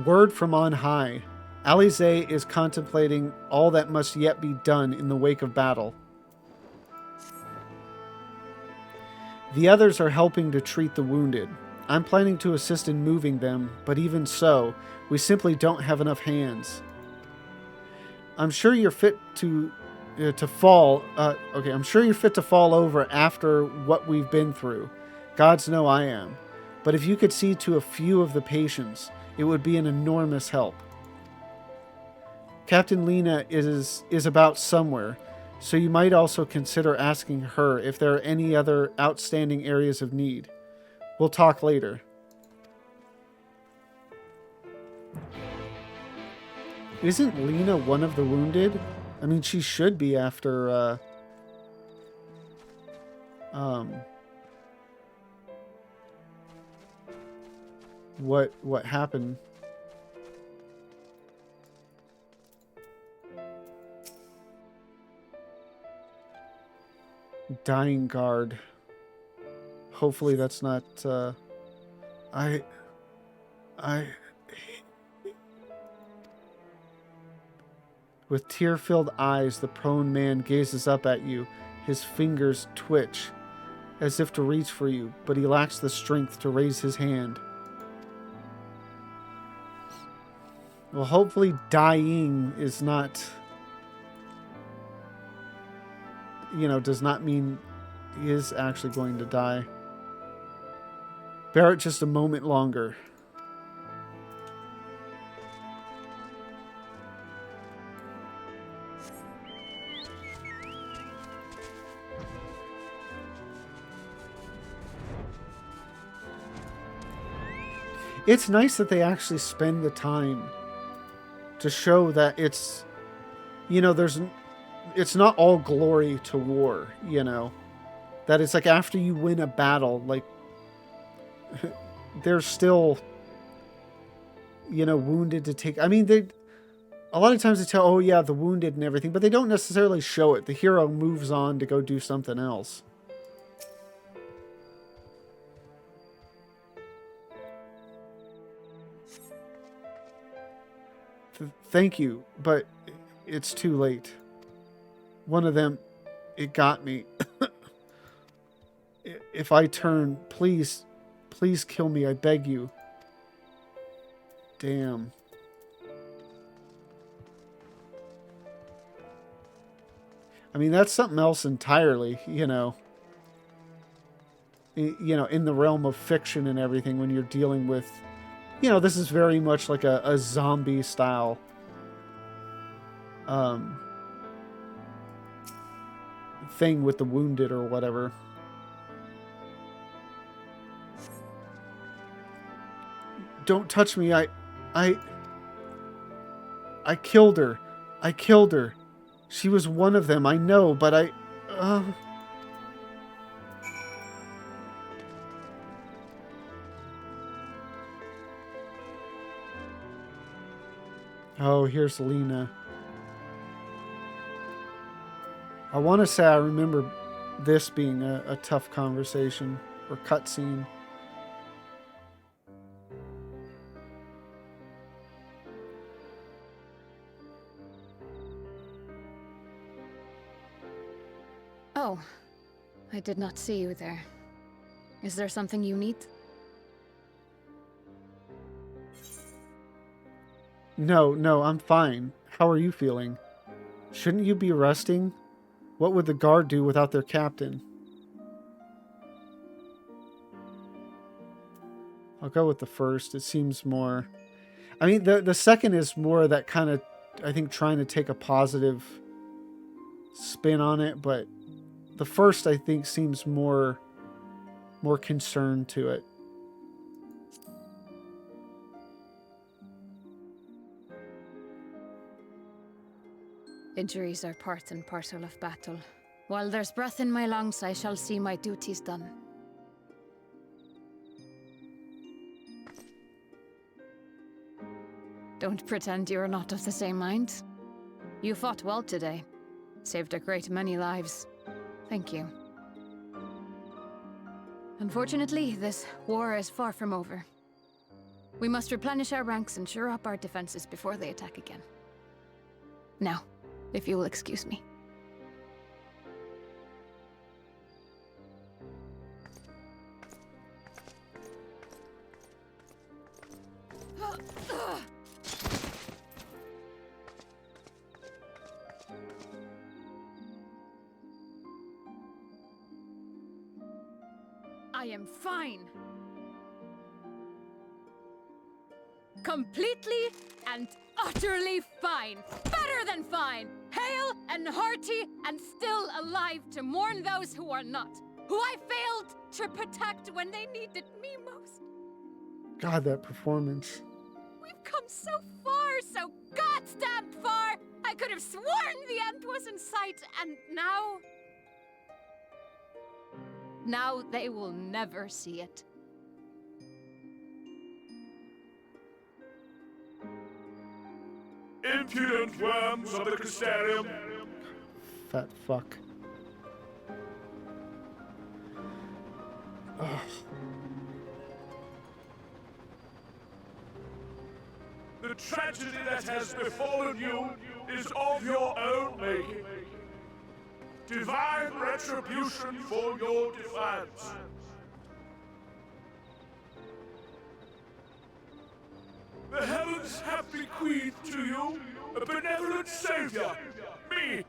Word from on high. Alize is contemplating all that must yet be done in the wake of battle. The others are helping to treat the wounded. I'm planning to assist in moving them, but even so, we simply don't have enough hands. I'm sure you're fit to fall. Okay, I'm sure you're fit to fall over after what we've been through. Gods know I am. But if you could see to a few of the patients, it would be an enormous help. Captain Lena is about somewhere, so you might also consider asking her if there are any other outstanding areas of need. We'll talk later. Isn't Lena one of the wounded? I mean, she should be after, what happened. Dying guard. Hopefully that's not, With tear-filled eyes, the prone man gazes up at you. His fingers twitch, as if to reach for you, but he lacks the strength to raise his hand. Well, hopefully dying is not, does not mean he is actually going to die. Bear it just a moment longer. It's nice that they actually spend the time to show that it's, it's not all glory to war, that it's like after you win a battle, like they're still, wounded to take. I mean, a lot of times they tell, oh yeah, the wounded and everything, but they don't necessarily show it. The hero moves on to go do something else. Thank you, but it's too late. One of them, it got me. If I turn, please kill me, I beg you. Damn. I mean, that's something else entirely, in the realm of fiction and everything when you're dealing with, this is very much like a zombie style thing with the wounded or whatever. Don't touch me. I killed her. I killed her. She was one of them, I know, but Oh, here's Lena. I want to say I remember this being a tough conversation or cutscene. Oh, I did not see you there. Is there something you need? No, I'm fine. How are you feeling? Shouldn't you be resting? What would the guard do without their captain? I'll go with the first. It seems more... I mean, the second is more that kind of, I think, trying to take a positive spin on it, but the first, I think, seems more concerned to it. Injuries are part and parcel of battle. While there's breath in my lungs, I shall see my duties done. Don't pretend you're not of the same mind. You fought well today. Saved a great many lives. Thank you. Unfortunately, this war is far from over. We must replenish our ranks and shore up our defenses before they attack again. Now, if you will excuse me. I am fine. Completely and utterly fine. Better than fine. Hale and hearty and still alive to mourn those who are not. Who I failed to protect when they needed me most. God, that performance. We've come so far, so goddamn far. I could have sworn the end was in sight, and now... Now they will never see it. Impudent worms of the Crystarium. Fat fuck. Ugh. The tragedy that has befallen you is of your own making. Divine retribution for your defiance. The heavens have bequeathed to you a benevolent savior, me.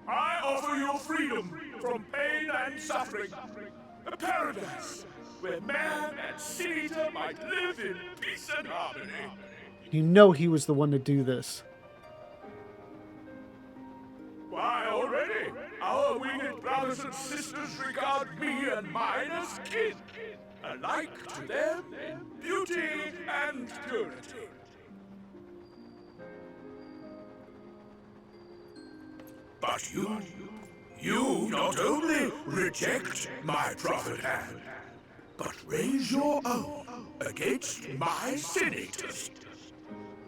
I offer you freedom from pain and suffering, a paradise where man and sin-eater might live in peace and harmony. You know he was the one to do this. Why, already, our winged brothers and sisters regard me and mine as kin, alike to them in beauty and purity. But you not only reject my prophet hand, but raise your own against my sin-eaters.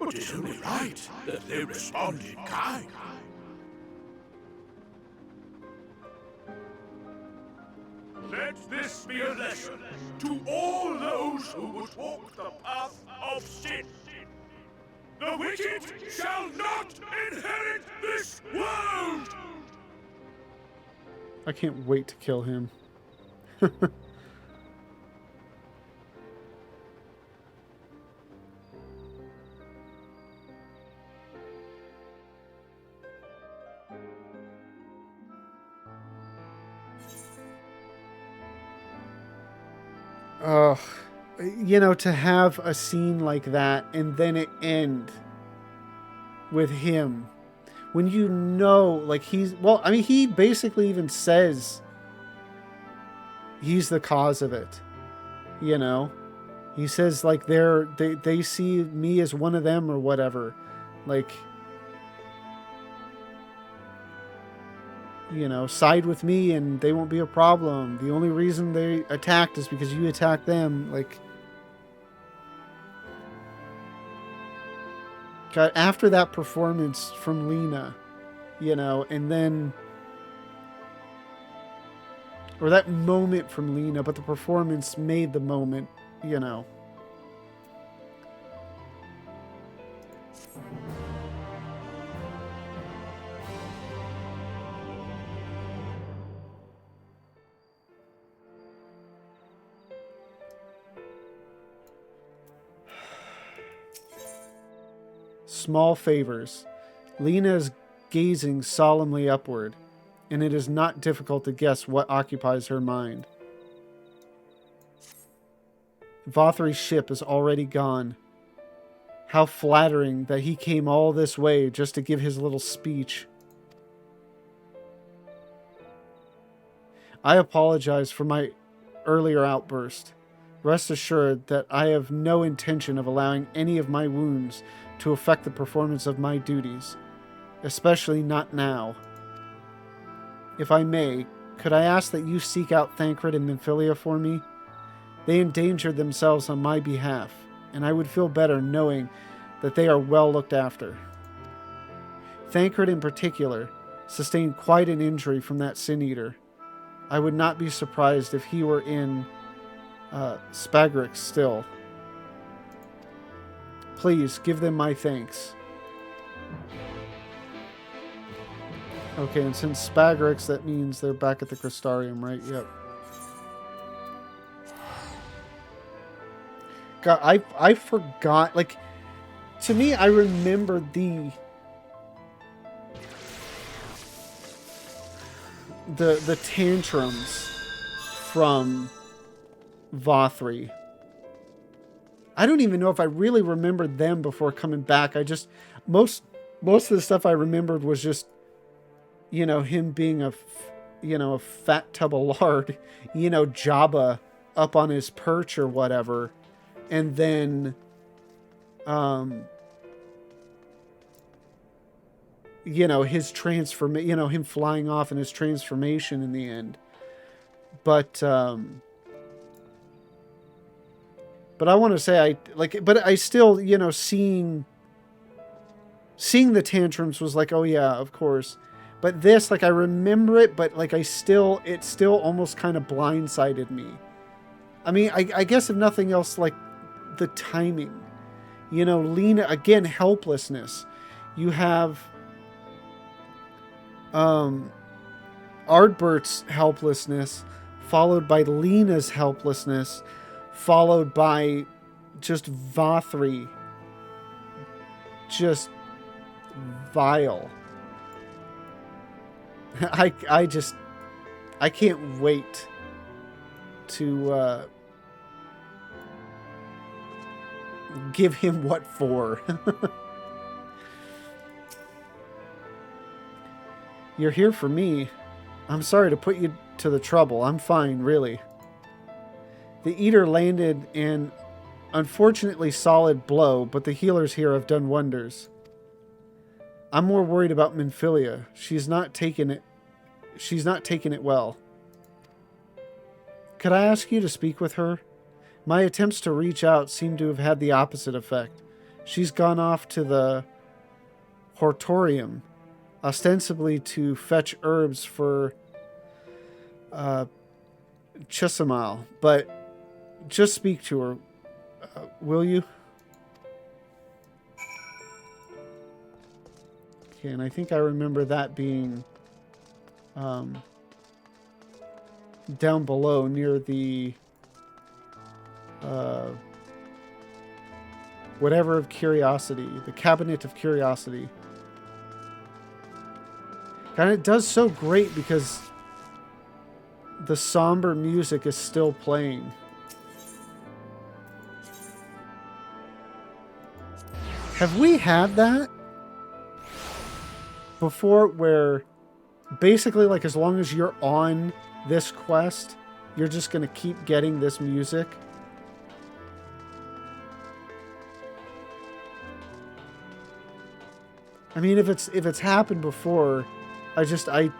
It is only right that they respond in kind. Let this be a lesson to all those who would walk the path of sin. The wicked shall not inherit this world! I can't wait to kill him. You know, to have a scene like that and then it end with him when you know, like, he basically even says he's the cause of it, you know? He says, like, they see me as one of them or whatever. Like, you know, side with me and they won't be a problem. The only reason they attacked is because you attacked them. Like, God, after that performance from Lena, you know, and then, or that moment from Lena, but the performance made the moment, you know. Small favors. Lena is gazing solemnly upward, and it is not difficult to guess what occupies her mind. Vothri's ship is already gone. How flattering that he came all this way just to give his little speech. I apologize for my earlier outburst. Rest assured that I have no intention of allowing any of my wounds to affect the performance of my duties, especially not now. If I may, could I ask that you seek out Thancred and Nymphilia for me? They endangered themselves on my behalf, and I would feel better knowing that they are well looked after. Thancred in particular sustained quite an injury from that Sin-Eater. I would not be surprised if he were in Spagrix still. Please, give them my thanks. Okay, and since Spagrix, that means they're back at the Crystarium, right? Yep. God, I forgot. Like, to me, I remember the tantrums from Vothri. I don't even know if I really remembered them before coming back. I just most of the stuff I remembered was just, you know, him being a fat tub of lard, you know, Jabba up on his perch or whatever, and then you know, his transformation, you know, him flying off and his transformation in the end. But I want to say but I still, you know, seeing the tantrums was like, oh yeah, of course. But this, like, I remember it, but like it still almost kind of blindsided me. I mean, I guess if nothing else, like the timing, you know, Lena, again, helplessness. You have Ardbert's helplessness, followed by Lena's helplessness, followed by just Vothri, just vile. I can't wait to give him what for. You're here for me. I'm sorry to put you to the trouble. I'm fine, really. The Eater landed an unfortunately solid blow, but the healers here have done wonders. I'm more worried about Minfilia. She's not taking it well. Could I ask you to speak with her? My attempts to reach out seem to have had the opposite effect. She's gone off to the Hortorium, ostensibly to fetch herbs for Chisamal, but just speak to her, will you? Okay, and I think I remember that being down below near the whatever of curiosity, the Cabinet of Curiosity. And it does so great because the somber music is still playing. Have we had that before, where basically, like, as long as you're on this quest, you're just going to keep getting this music? I mean, if it's happened before, I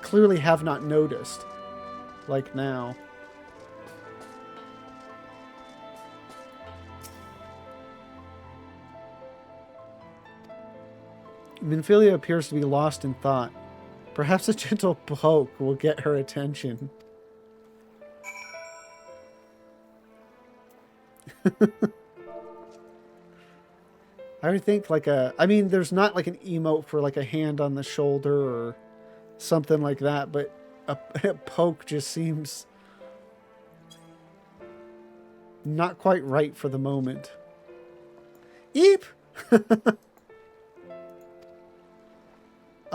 clearly have not noticed, like now. Minfilia appears to be lost in thought. Perhaps a gentle poke will get her attention. I would think like I mean, there's not like an emote for like a hand on the shoulder or something like that, but a poke just seems not quite right for the moment. Eep!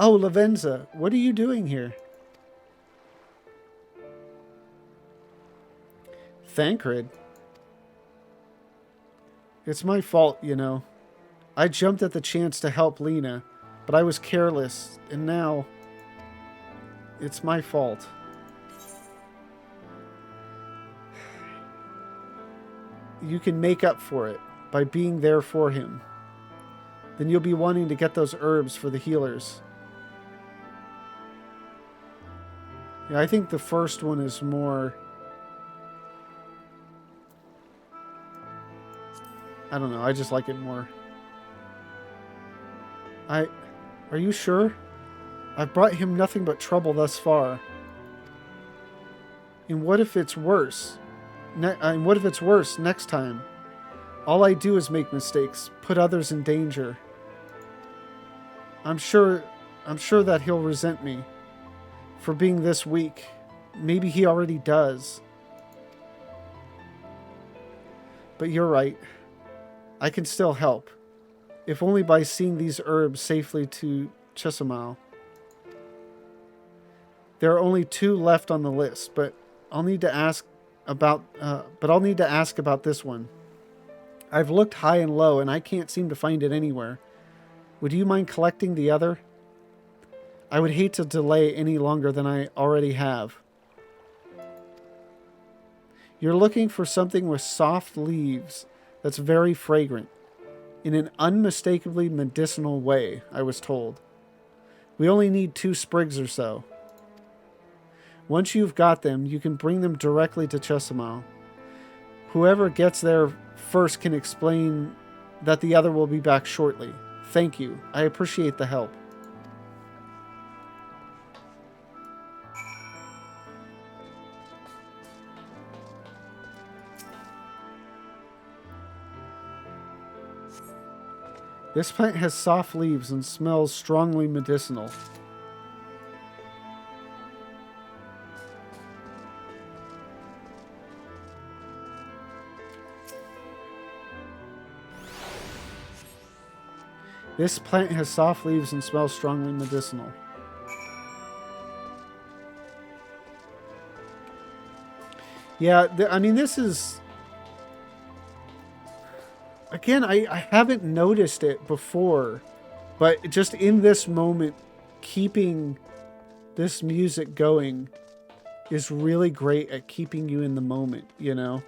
Oh, Lavenza, what are you doing here? Thancred. It's my fault, you know. I jumped at the chance to help Lena, but I was careless, and now it's my fault. You can make up for it by being there for him. Then you'll be wanting to get those herbs for the healers. Yeah, I think the first one is more... I don't know, I just like it more. Are you sure? I've brought him nothing but trouble thus far. And what if it's worse? What if it's worse next time? All I do is make mistakes, put others in danger. I'm sure that he'll resent me for being this weak. Maybe he already does. But you're right. I can still help, if only by seeing these herbs safely to Chesimau. There are only 2 left on the list, but I'll need to ask about this one. I've looked high and low, and I can't seem to find it anywhere. Would you mind collecting the other? I would hate to delay any longer than I already have. You're looking for something with soft leaves that's very fragrant, in an unmistakably medicinal way, I was told. We only need 2 sprigs or so. Once you've got them, you can bring them directly to Chesimau. Whoever gets there first can explain that the other will be back shortly. Thank you. I appreciate the help. This plant has soft leaves and smells strongly medicinal. This plant has soft leaves and smells strongly medicinal. Yeah, I mean, this is... Again, I haven't noticed it before, but just in this moment, keeping this music going is really great at keeping you in the moment, you know?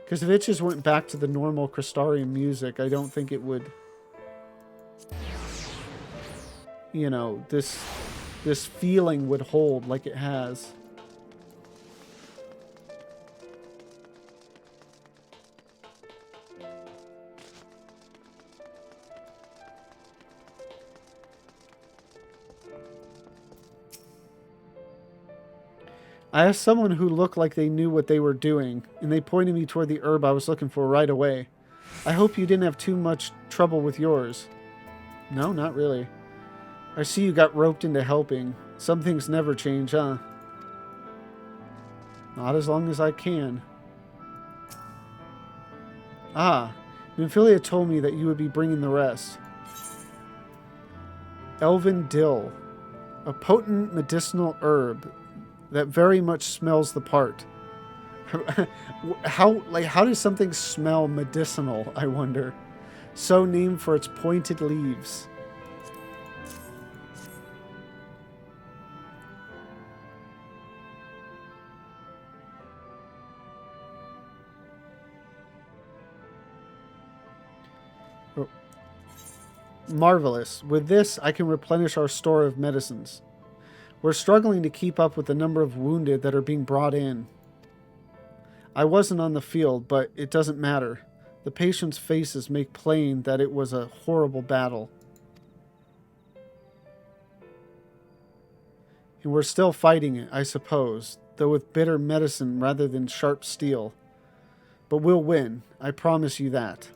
Because if it just went back to the normal Crystarium music, I don't think it would... You know, this feeling would hold like it has. I asked someone who looked like they knew what they were doing, and they pointed me toward the herb I was looking for right away. I hope you didn't have too much trouble with yours. No, not really. I see you got roped into helping. Some things never change, huh? Not as long as I can. Ah, Nymphilia told me that you would be bringing the rest. Elven dill. A potent medicinal herb that very much smells the part. How does something smell medicinal, I wonder? So named for its pointed leaves. Oh. Marvelous. With this, I can replenish our store of medicines. We're struggling to keep up with the number of wounded that are being brought in. I wasn't on the field, but it doesn't matter. The patients' faces make plain that it was a horrible battle. And we're still fighting it, I suppose, though with bitter medicine rather than sharp steel. But we'll win, I promise you that.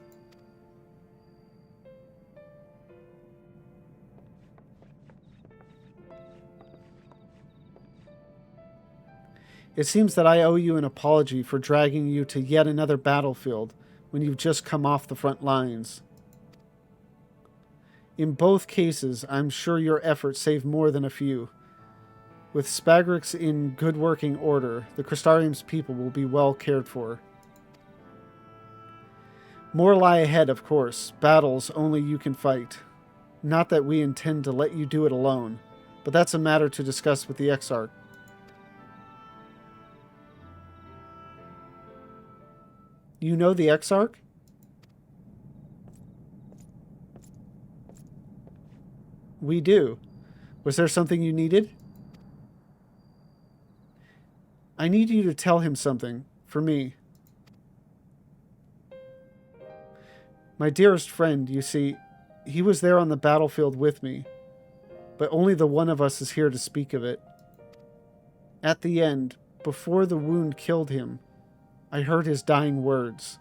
It seems that I owe you an apology for dragging you to yet another battlefield when you've just come off the front lines. In both cases, I'm sure your efforts saved more than a few. With Spagrix in good working order, the Crystarium's people will be well cared for. More lie ahead, of course, battles only you can fight. Not that we intend to let you do it alone, but that's a matter to discuss with the Exarch. You know the Exarch? We do. Was there something you needed? I need you to tell him something, for me. My dearest friend, you see, he was there on the battlefield with me, but only the one of us is here to speak of it. At the end, before the wound killed him, I heard his dying words.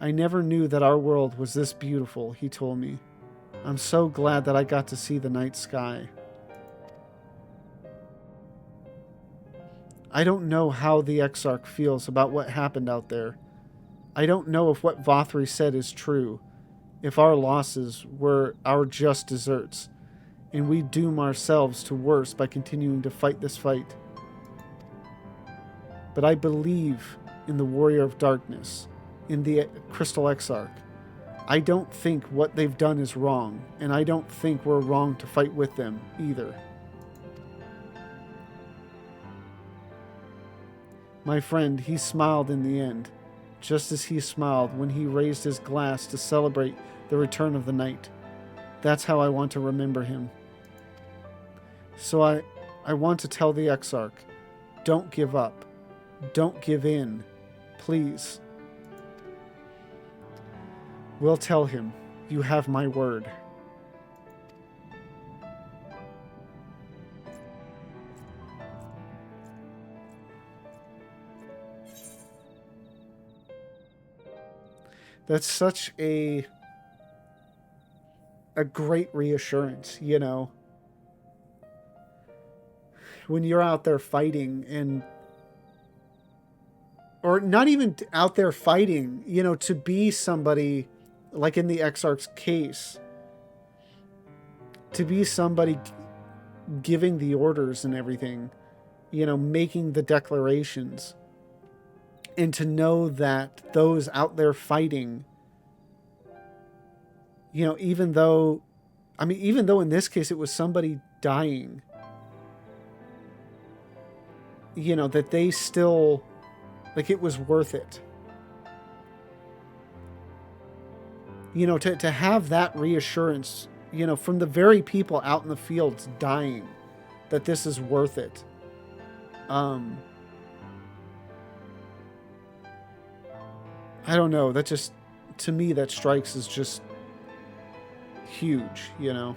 I never knew that our world was this beautiful, he told me. I'm so glad that I got to see the night sky. I don't know how the Exarch feels about what happened out there. I don't know if what Vothri said is true, if our losses were our just deserts, and we doom ourselves to worse by continuing to fight this fight. But I believe in the Warrior of Darkness, in the Crystal Exarch. I don't think what they've done is wrong, and I don't think we're wrong to fight with them either. My friend, he smiled in the end, just as he smiled when he raised his glass to celebrate the return of the night. That's how I want to remember him. So I want to tell the Exarch, don't give up. Don't give in. Please. We'll tell him, you have my word. That's such a great reassurance, you know. When you're out there fighting and or not even out there fighting, you know, to be somebody like in the Exarch's case, to be somebody giving the orders and everything, you know, making the declarations, and to know that those out there fighting, you know, even though in this case it was somebody dying, you know, that they still, like, it was worth it. You know, to have that reassurance, you know, from the very people out in the fields dying, that this is worth it. I don't know. That just, to me, that strikes as just huge, you know.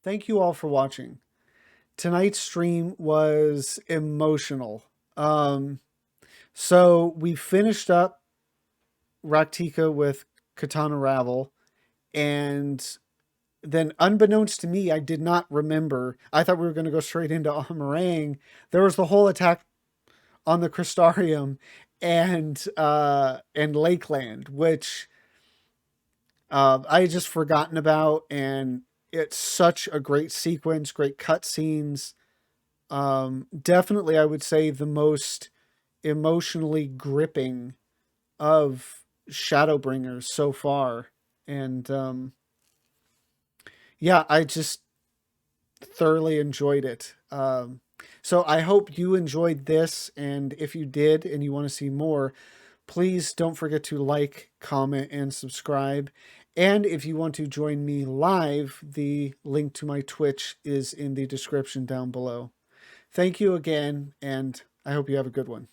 Thank you all for watching. Tonight's stream was emotional. So we finished up Raktika with Katana Ravel, and then unbeknownst to me, I did not remember. I thought we were going to go straight into Amarang. There was the whole attack on the Crystarium and Lakeland, which I had just forgotten about, and it's such a great sequence, great cutscenes. Definitely, I would say the most emotionally gripping of Shadowbringers so far. And yeah, I just thoroughly enjoyed it. So I hope you enjoyed this, and if you did and you want to see more, please don't forget to like, comment, and subscribe. And if you want to join me live, the link to my Twitch is in the description down below. Thank you again, and I hope you have a good one.